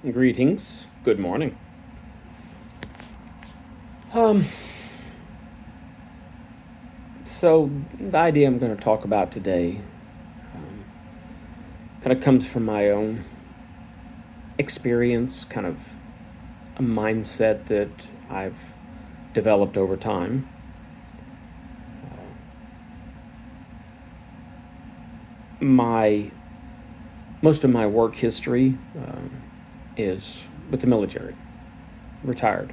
Greetings. Good morning. Um, so the idea I'm going to talk about today kind of comes from my own experience, kind of a mindset that I've developed over time. My most of my work history is with the military, retired.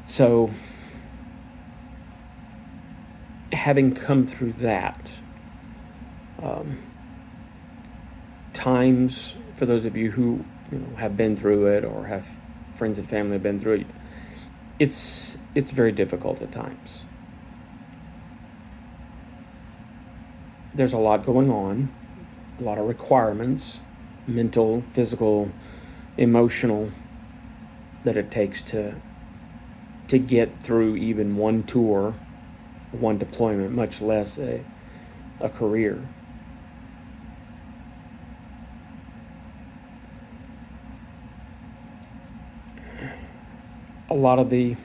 So, having come through that, times for those of you who have been through it or have friends and family have been through it, it's very difficult at times. There's a lot going on, a lot of requirements, mental, physical, emotional, that it takes to get through even one tour, one deployment, much less a career. A lot of the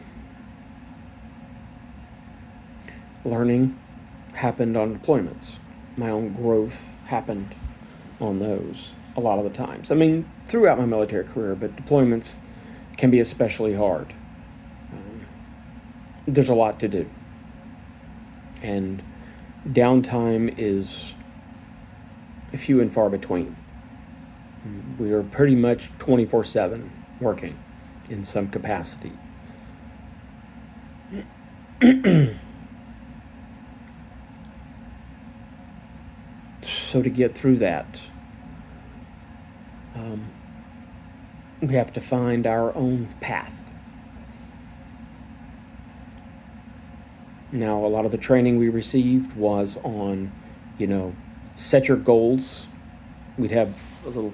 learning happened on deployments. My own growth happened on those a lot of the times. I mean, throughout my military career, but deployments can be especially hard. There's a lot to do. And downtime is few and far between. We are pretty much 24/7 working in some capacity. So to get through that, we have to find our own path. Now, a lot of the training we received was on, set your goals. We'd have a little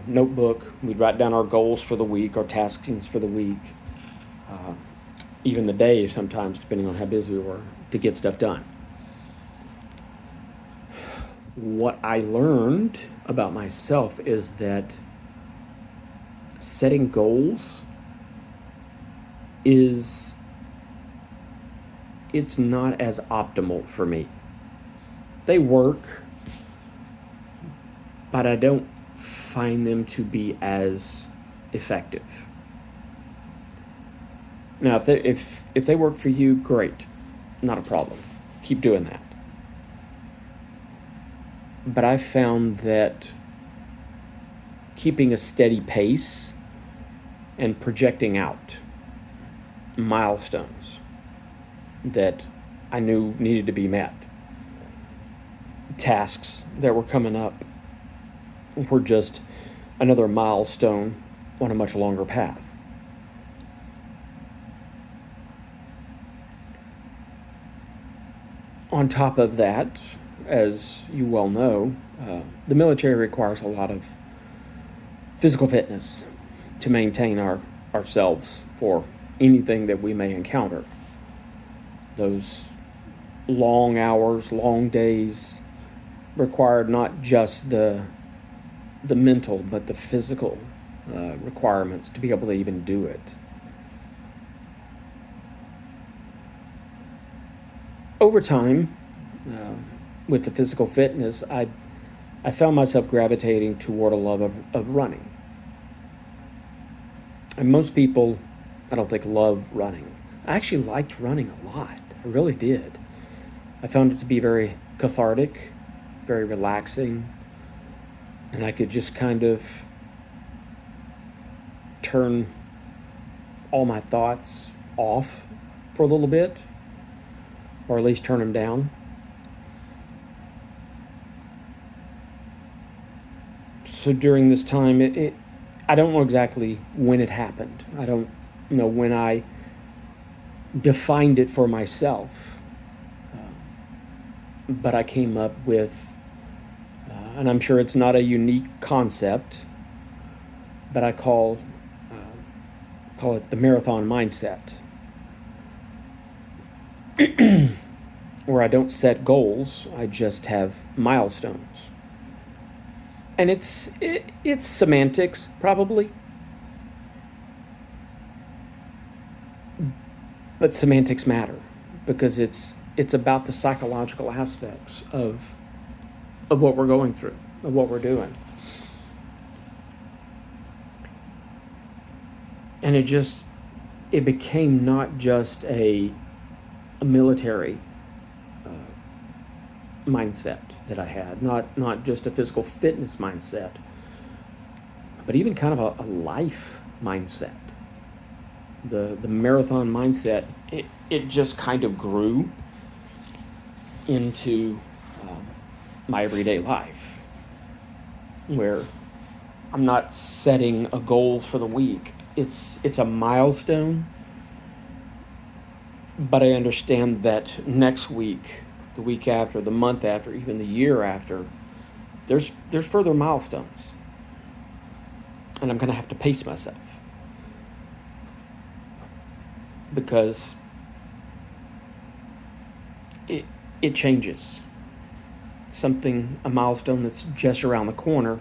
notebook. We'd write down our goals for the week, our taskings for the week, even the day sometimes, depending on how busy we were, to get stuff done. What I learned about myself is that setting goals it's not as optimal for me. They work, but I don't find them to be as effective. Now, if they work for you, great, not a problem. Keep doing that. But I found that keeping a steady pace and projecting out milestones that I knew needed to be met, tasks that were coming up, were just another milestone on a much longer path. On top of that, as you well know, the military requires a lot of physical fitness to maintain ourselves for anything that we may encounter. Those long hours, long days required not just the mental, but the physical requirements to be able to even do it. Over time, with the physical fitness, I found myself gravitating toward a love of running. And most people, I don't think, love running. I actually liked running a lot. I really did. I found it to be very cathartic, very relaxing, and I could just kind of turn all my thoughts off for a little bit, or at least turn them down. So during this time, I don't know exactly when it happened. I don't know when I defined it for myself. But I came up with, and I'm sure it's not a unique concept, but I call it the marathon mindset, where I don't set goals, I just have milestones. And it's semantics probably, but semantics matter because it's about the psychological aspects of what we're going through, of what we're doing. And it became not just a military mindset that I had, not just a physical fitness mindset, but even kind of a life mindset. The marathon mindset, it just kind of grew into my everyday life, where I'm not setting a goal for the week. It's a milestone, but I understand that next week, the week after, the month after, even the year after, there's further milestones, and I'm going to have to pace myself because it changes. A milestone that's just around the corner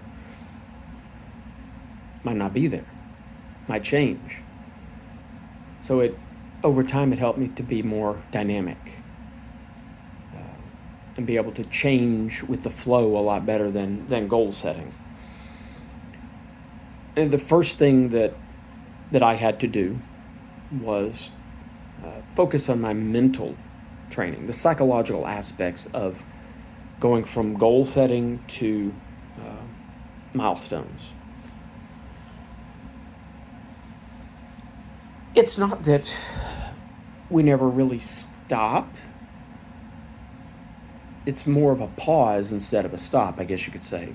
might not be there, might change. So over time, it helped me to be more dynamic and be able to change with the flow a lot better than goal setting. And the first thing that I had to do was focus on my mental training, the psychological aspects of going from goal setting to milestones. It's not that we never really stop. It's more of a pause instead of a stop, I guess you could say.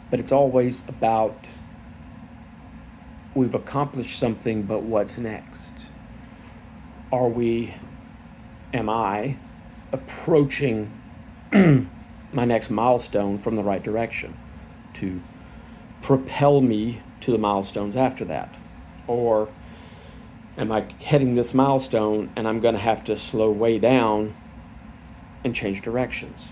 But it's always about we've accomplished something, but what's next? Am I approaching my next milestone from the right direction to propel me to the milestones after that? Or am I hitting this milestone and I'm going to have to slow way down and change directions?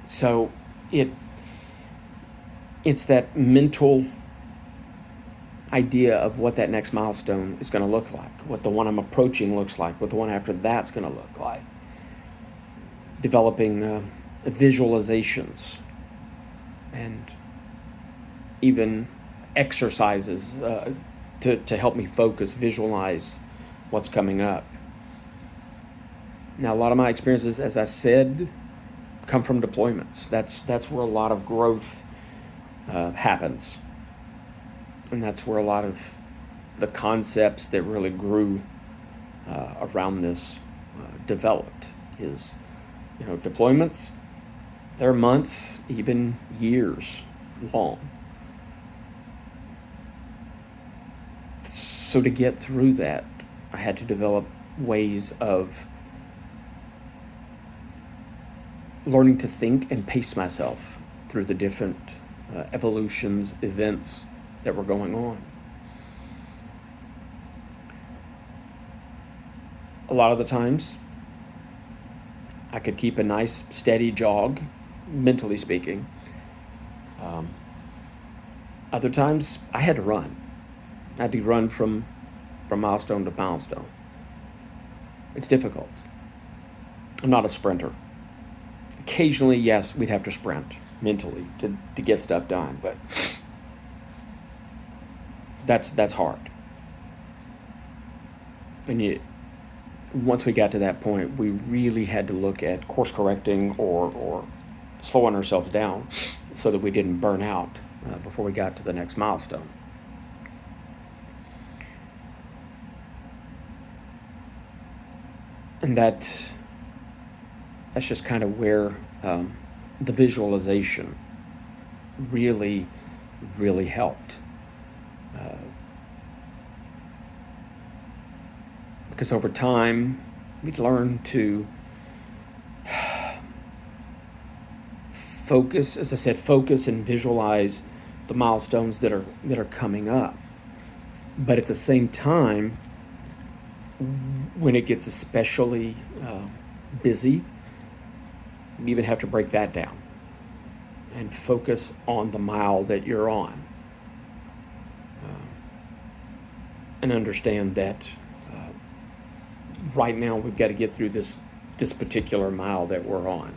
So it's that mental idea of what that next milestone is going to look like, what the one I'm approaching looks like, what the one after that's going to look like. Developing visualizations and even exercises to help me focus, visualize what's coming up. Now, a lot of my experiences, as I said, come from deployments. That's where a lot of growth happens. And that's where a lot of the concepts that really grew around this developed is, deployments, they're months, even years long. So to get through that, I had to develop ways of learning to think and pace myself through the different evolutions, events that were going on. A lot of the times, I could keep a nice, steady jog, mentally speaking. Other times, I had to run. I had to run from milestone to milestone. It's difficult. I'm not a sprinter. Occasionally, yes, we'd have to sprint mentally to get stuff done, but that's hard. And once we got to that point, we really had to look at course correcting or slowing ourselves down so that we didn't burn out before we got to the next milestone. And that's just kind of where the visualization really, really helped. Because over time, we'd learn to focus, as I said, focus and visualize the milestones that are coming up. But at the same time, when it gets especially busy, You even have to break that down and focus on the mile that you're on, and understand that right now we've got to get through this particular mile that we're on.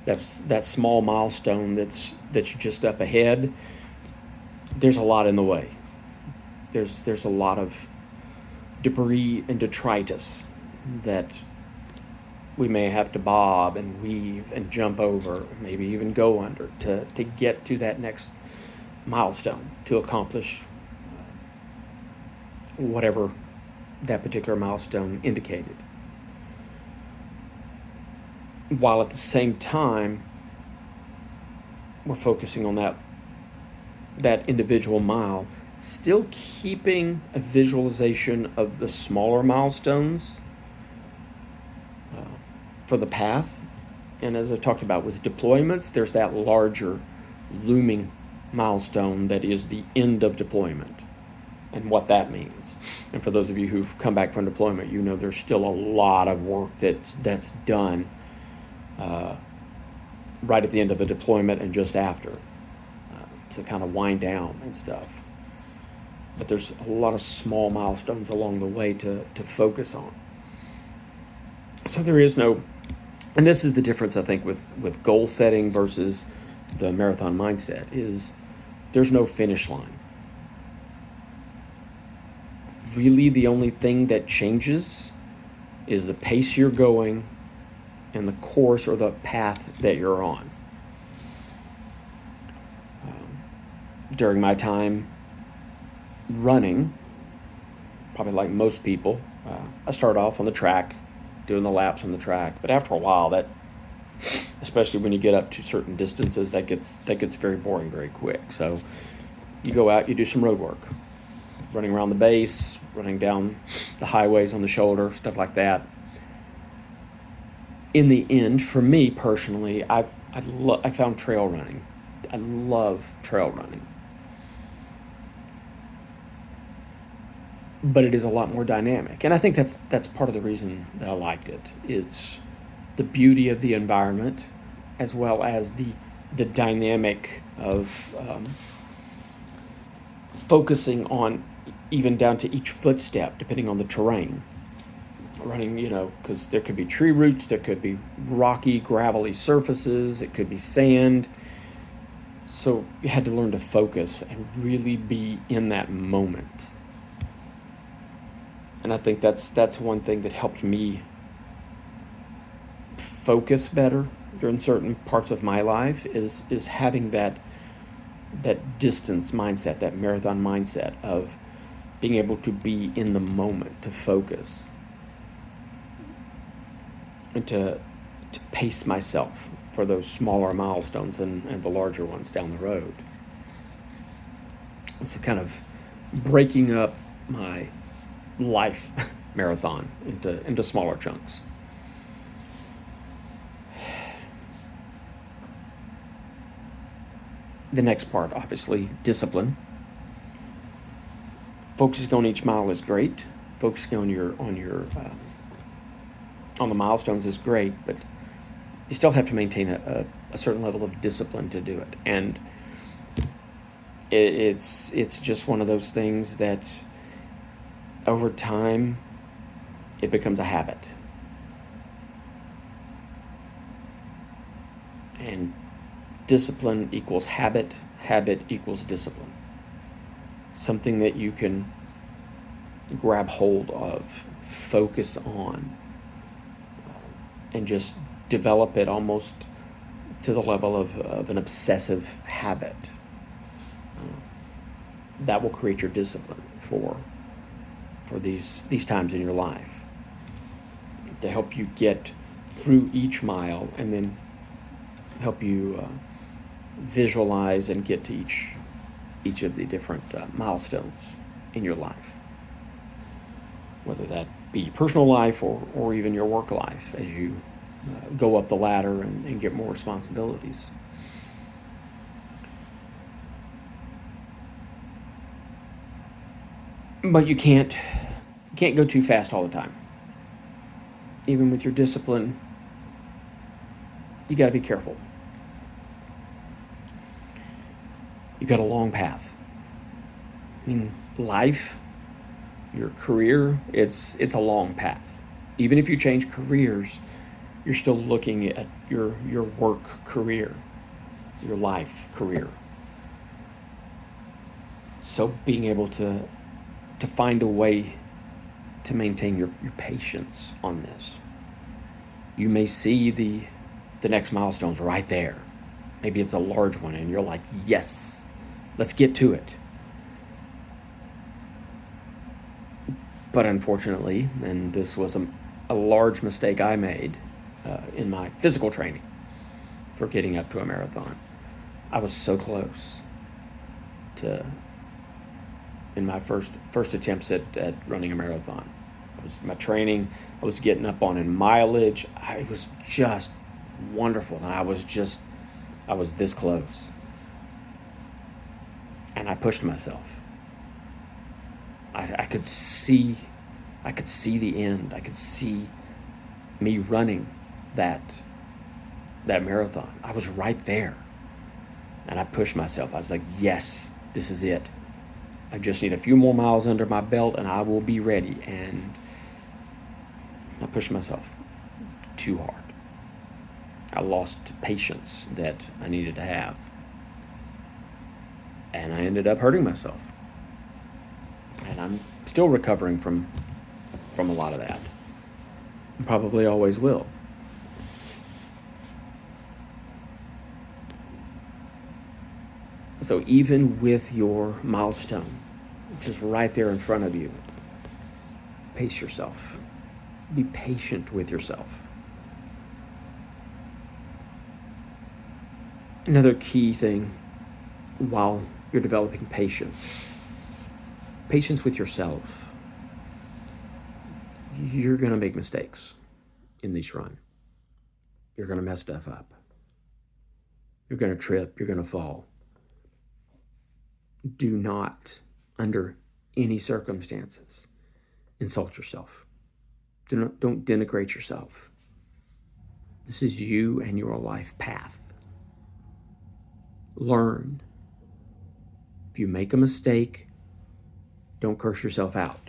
That's that small milestone that's just up ahead. There's a lot in the way. There's a lot of debris and detritus that we may have to bob and weave and jump over, maybe even go under to get to that next milestone, to accomplish whatever that particular milestone indicated. While at the same time, we're focusing on that individual mile, still keeping a visualization of the smaller milestones for the path. And as I talked about with deployments, there's that larger looming milestone that is the end of deployment and what that means. And for those of you who've come back from deployment, you know there's still a lot of work that's done right at the end of a deployment and just after to kind of wind down and stuff. But there's a lot of small milestones along the way to focus on. So there is no, and this is the difference I think with goal setting versus the marathon mindset, is there's no finish line. Really the only thing that changes is the pace you're going and the course or the path that you're on. During my time running, probably like most people, I started off on the track, doing the laps on the track, but after a while, that, especially when you get up to certain distances, that gets very boring very quick. So you go out, you do some road work, running around the base, running down the highways on the shoulder, stuff like that. In the end, for me personally, I found trail running. I love trail running. But it is a lot more dynamic. And I think that's part of the reason that I liked it. It's the beauty of the environment as well as the dynamic of focusing on even down to each footstep, depending on the terrain. Running, because there could be tree roots, there could be rocky, gravelly surfaces, it could be sand. So you had to learn to focus and really be in that moment. And I think that's one thing that helped me focus better during certain parts of my life is having that distance mindset, that marathon mindset of being able to be in the moment, to focus, and to pace myself for those smaller milestones and the larger ones down the road. So kind of breaking up my life marathon into smaller chunks. The next part, obviously, discipline. Focusing on each mile is great. Focusing on the milestones is great, but you still have to maintain a certain level of discipline to do it. And it's just one of those things that over time it becomes a habit. And discipline equals habit, habit equals discipline. Something that you can grab hold of, focus on, and just develop it almost to the level of an obsessive habit. That will create your discipline for these times in your life, to help you get through each mile and then help you visualize and get to each of the different milestones in your life, whether that be personal life or even your work life as you go up the ladder and get more responsibilities. But you can't go too fast all the time. Even with your discipline, you got to be careful. You've got a long path. I mean, life, your career, it's a long path. Even if you change careers, you're still looking at your work career, your life career. So being able to find a way to maintain your patience on this. You may see the next milestones right there. Maybe it's a large one and you're like, yes, let's get to it. But unfortunately, and this was a large mistake I made in my physical training for getting up to a marathon. I was so close to, in my first attempts at running a marathon. My training, I was getting up on in mileage. It was just wonderful. And I was this close. And I pushed myself. I could see the end. I could see me running that marathon. I was right there. And I pushed myself. I was like, yes, this is it. I just need a few more miles under my belt and I will be ready. And I pushed myself too hard. I lost patience that I needed to have. And I ended up hurting myself. And I'm still recovering from a lot of that. And probably always will. So even with your milestone, just right there in front of you, pace yourself. Be patient with yourself. Another key thing while you're developing patience with yourself. You're going to make mistakes in this run. You're going to mess stuff up. You're going to trip. You're going to fall. Do not, under any circumstances, insult yourself. Don't denigrate yourself. This is you and your life path. Learn. If you make a mistake, don't curse yourself out.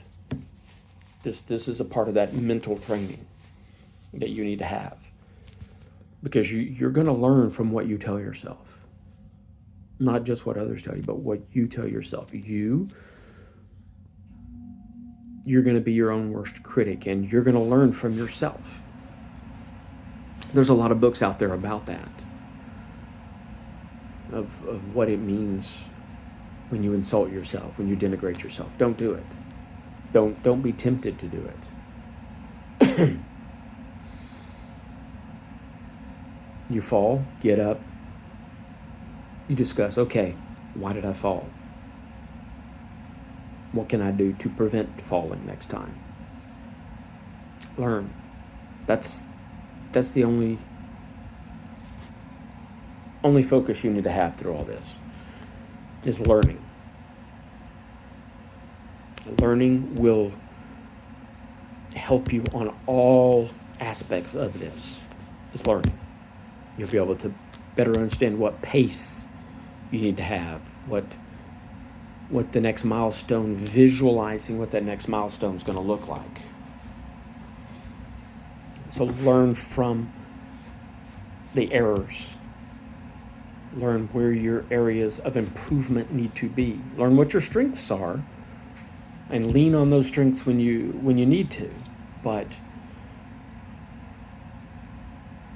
This is a part of that mental training that you need to have. Because you're going to learn from what you tell yourself. Not just what others tell you, but what you tell yourself. You're going to be your own worst critic, and you're going to learn from yourself. There's a lot of books out there about that, of what it means when you insult yourself, when you denigrate yourself. Don't do it. Don't be tempted to do it. You fall, get up. You discuss, okay, why did I fall? What can I do to prevent falling next time? Learn. That's the only focus you need to have through all this, is learning. Learning will help you on all aspects of this. It's learning. You'll be able to better understand what pace you need to have, what the next milestone, visualizing what that next milestone is going to look like. So learn from the errors. Learn where your areas of improvement need to be. Learn what your strengths are, and lean on those strengths when you need to. But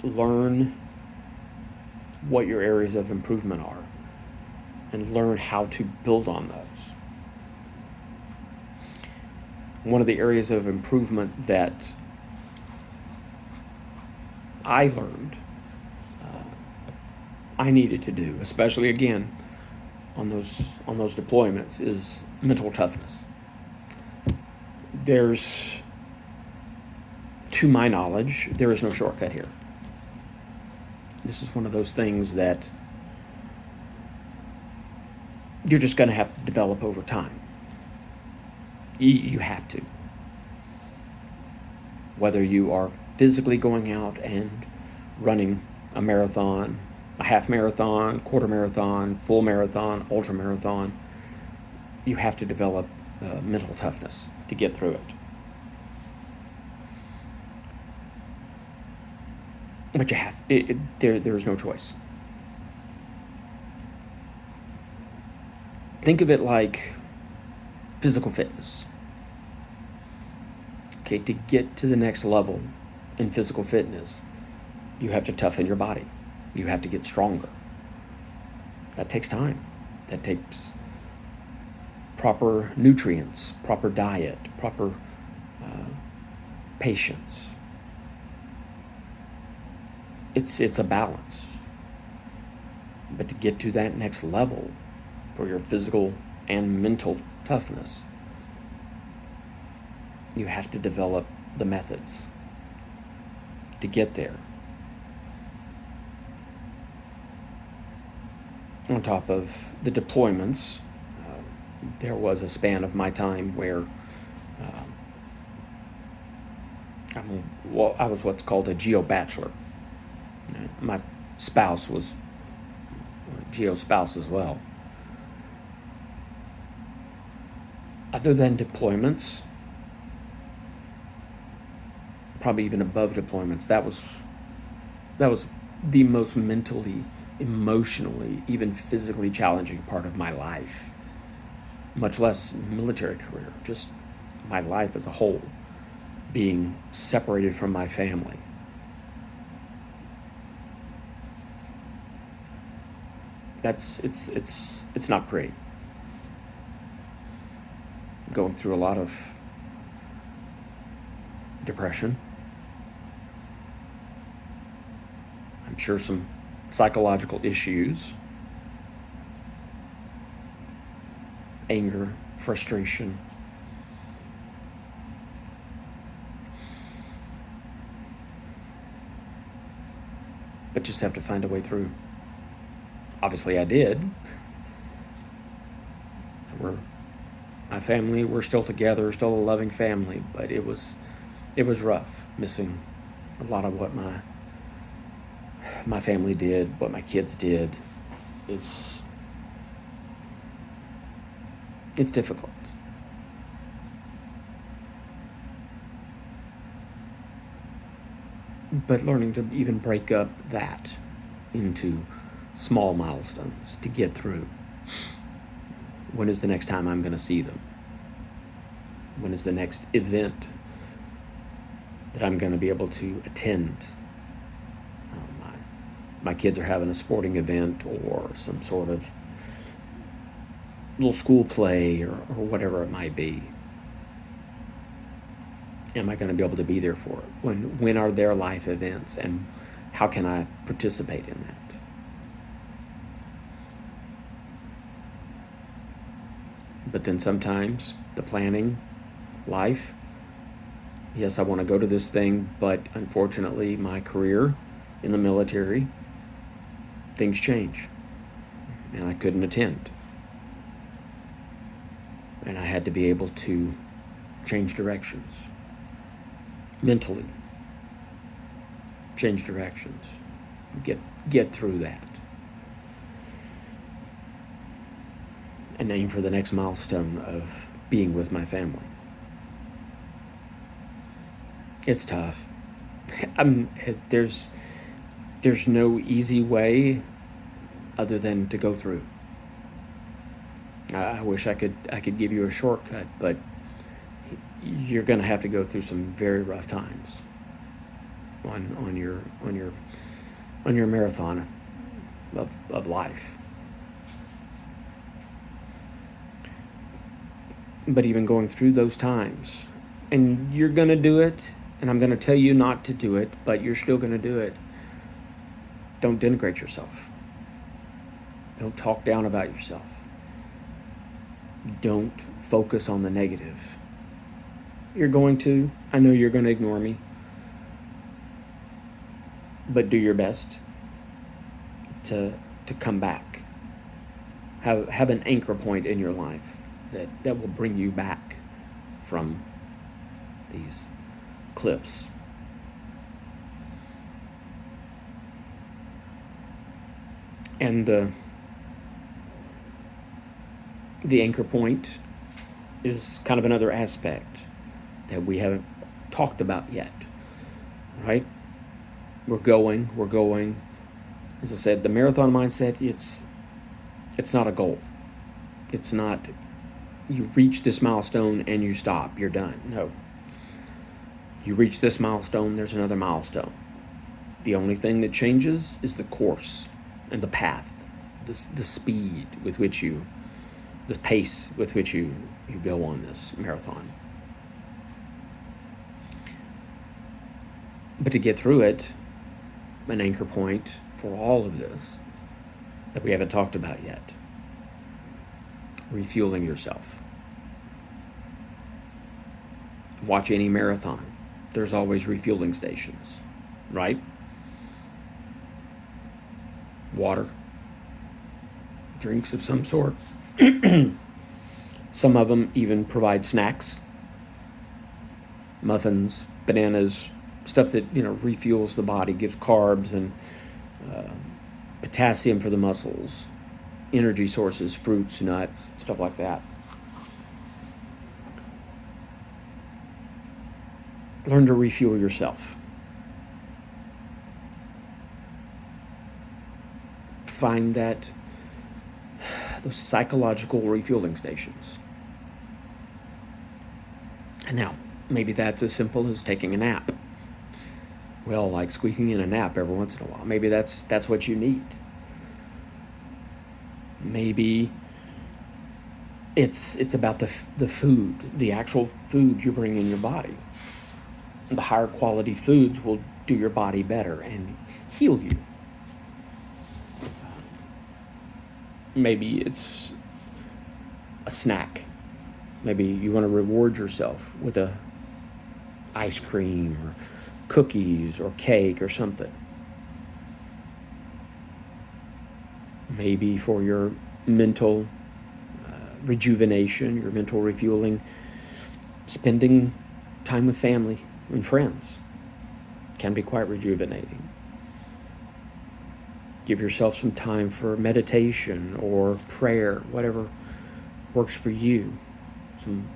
learn what your areas of improvement are, and learn how to build on those. One of the areas of improvement that I learned I needed to do, especially again on those deployments, is mental toughness. To my knowledge, there is no shortcut here. This is one of those things that you're just going to have to develop over time. You have to. Whether you are physically going out and running a marathon, a half marathon, quarter marathon, full marathon, ultra marathon, you have to develop mental toughness to get through it. But you have, there's no choice. Think of it like physical fitness. Okay, to get to the next level in physical fitness, you have to toughen your body. You have to get stronger. That takes time. That takes proper nutrients, proper diet, proper patience. It's a balance. But to get to that next level for your physical and mental toughness, you have to develop the methods to get there. On top of the deployments, there was a span of my time where I was what's called a geo-bachelor. My spouse was a geo-spouse as well. Other than deployments, probably even above deployments, that was the most mentally, emotionally, even physically challenging part of my life. Much less military career, just my life as a whole, being separated from my family. It's not pretty. Going through a lot of depression. I'm sure some psychological issues, anger, frustration. But just have to find a way through. Obviously I did. My family, we're still together, still a loving family, but it was rough, missing a lot of what my family did, what my kids did. It's difficult. But learning to even break up that into small milestones to get through. When is the next time I'm going to see them? When is the next event that I'm going to be able to attend? My kids are having a sporting event or some sort of little school play or whatever it might be. Am I going to be able to be there for it? When are their life events, and how can I participate in that? But then sometimes the planning, life, yes, I want to go to this thing, but unfortunately my career in the military, things change, and I couldn't attend. And I had to be able to change directions. Mentally. Change directions. Get through that. And aim for the next milestone of being with my family. It's tough. There's no easy way other than to go through. I wish I could give you a shortcut, but you're going to have to go through some very rough times on your marathon of life. But even going through those times, and you're going to do it, and I'm going to tell you not to do it, but you're still going to do it. Don't denigrate yourself. Don't talk down about yourself. Don't focus on the negative. I know you're going to ignore me, but do your best to come back. Have an anchor point in your life that will bring you back from these cliffs. And the anchor point is kind of another aspect that we haven't talked about yet, right? We're going. As I said, the marathon mindset, it's not a goal. It's not you reach this milestone and you stop, you're done. No. You reach this milestone, there's another milestone. The only thing that changes is the course and the path, the speed with which the pace with which you go on this marathon. But to get through it, an anchor point for all of this that we haven't talked about yet, refueling yourself. Watch any marathon. There's always refueling stations, right? Water, drinks of some sort. Some of them even provide snacks, muffins, bananas, stuff that refuels the body, gives carbs and potassium for the muscles, energy sources, fruits, nuts, stuff like that. Learn to refuel yourself. Find those psychological refueling stations. And now, maybe that's as simple as taking a nap. Well, like squeaking in a nap every once in a while. Maybe that's what you need. Maybe it's about the food, the actual food you bring in your body. The higher quality foods will do your body better and heal you. Maybe it's a snack. Maybe you want to reward yourself with a ice cream or cookies or cake or something. Maybe for your mental rejuvenation, your mental refueling, spending time with family and friends can be quite rejuvenating. Give yourself some time for meditation or prayer, whatever works for you. Some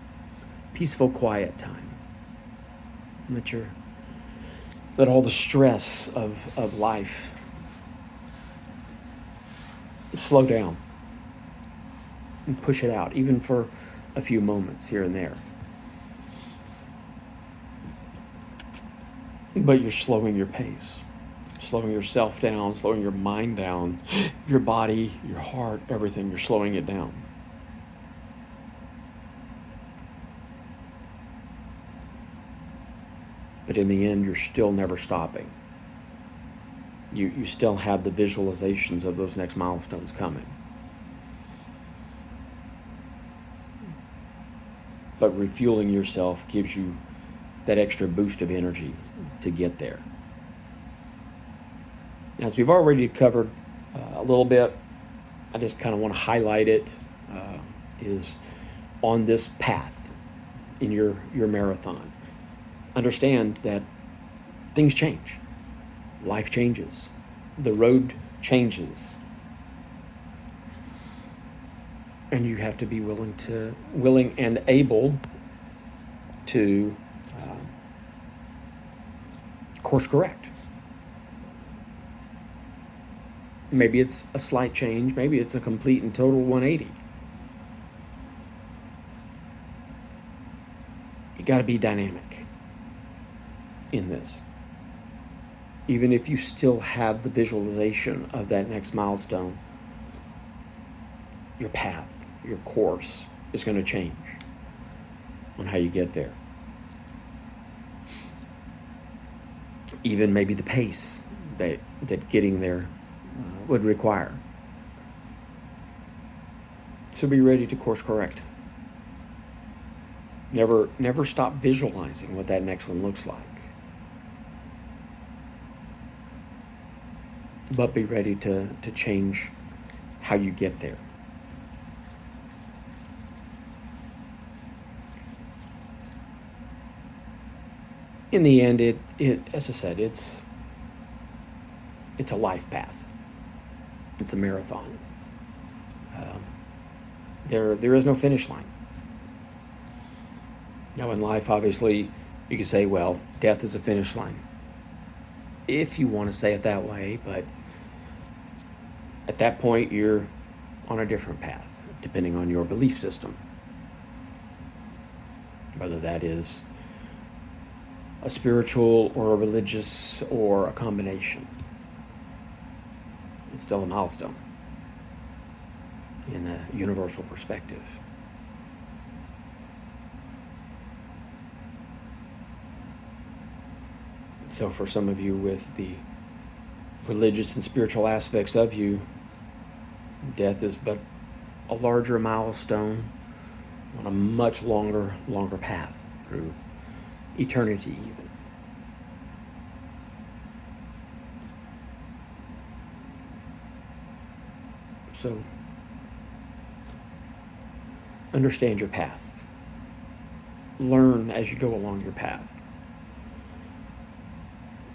peaceful, quiet time. Let all the stress of life slow down and push it out, even for a few moments here and there. But you're slowing your pace, slowing yourself down, slowing your mind down, your body, your heart, everything, you're slowing it down. But in the end, you're still never stopping. You still have the visualizations of those next milestones coming. But refueling yourself gives you that extra boost of energy to get there. As we've already covered a little bit, I just kind of want to highlight it, is on this path in your marathon. Understand that things change. Life changes. The road changes. And you have to be willing and able to course correct. Maybe it's a slight change. Maybe it's a complete and total 180. You got to be dynamic in this. Even if you still have the visualization of that next milestone, your path, your course is going to change on how you get there. Even maybe the pace that getting there would require. So be ready to course correct. Never stop visualizing what that next one looks like. But be ready to change how you get there. In the end, it as I said, it's a life path. It's a marathon. There is no finish line. Now, in life, obviously, you can say, well, death is a finish line, if you want to say it that way, but at that point, you're on a different path, depending on your belief system. Whether that is a spiritual or a religious or a combination, it's still a milestone in a universal perspective. So for some of you with the religious and spiritual aspects of you, death is but a larger milestone on a much longer path through eternity even. So understand your path. Learn as you go along your path.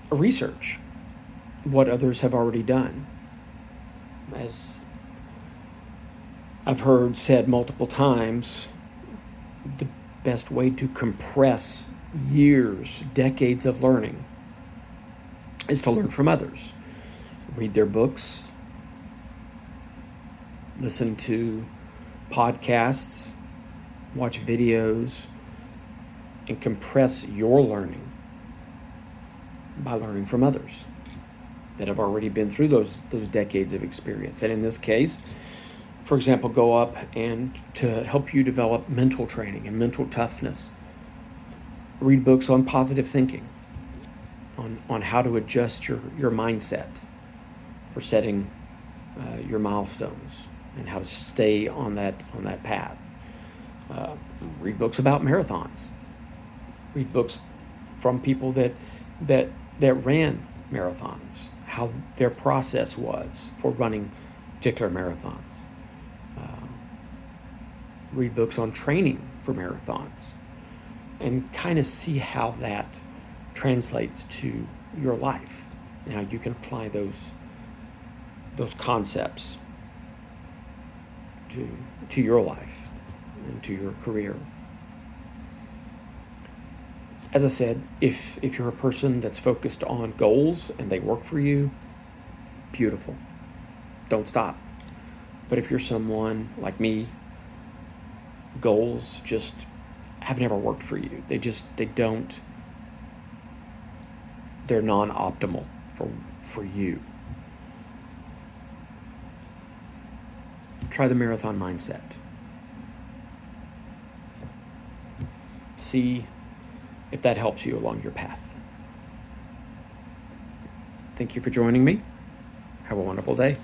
Research what others have already done. As I've heard said multiple times, the best way to compress years, decades of learning is to learn from others. Read their books, listen to podcasts, watch videos, and compress your learning by learning from others that have already been through those decades of experience. And in this case, for example, go up and to help you develop mental training and mental toughness, read books on positive thinking, on how to adjust your mindset for setting your milestones and how to stay on that path. Read books about marathons. Read books from people that ran marathons, how their process was for running particular marathons. Read books on training for marathons and kind of see how that translates to your life. Now you can apply those concepts to your life and to your career. As I said, if you're a person that's focused on goals and they work for you, beautiful. Don't stop. But if you're someone like me, goals just have never worked for you. They're non-optimal for you. Try the marathon mindset. See if that helps you along your path. Thank you for joining me. Have a wonderful day.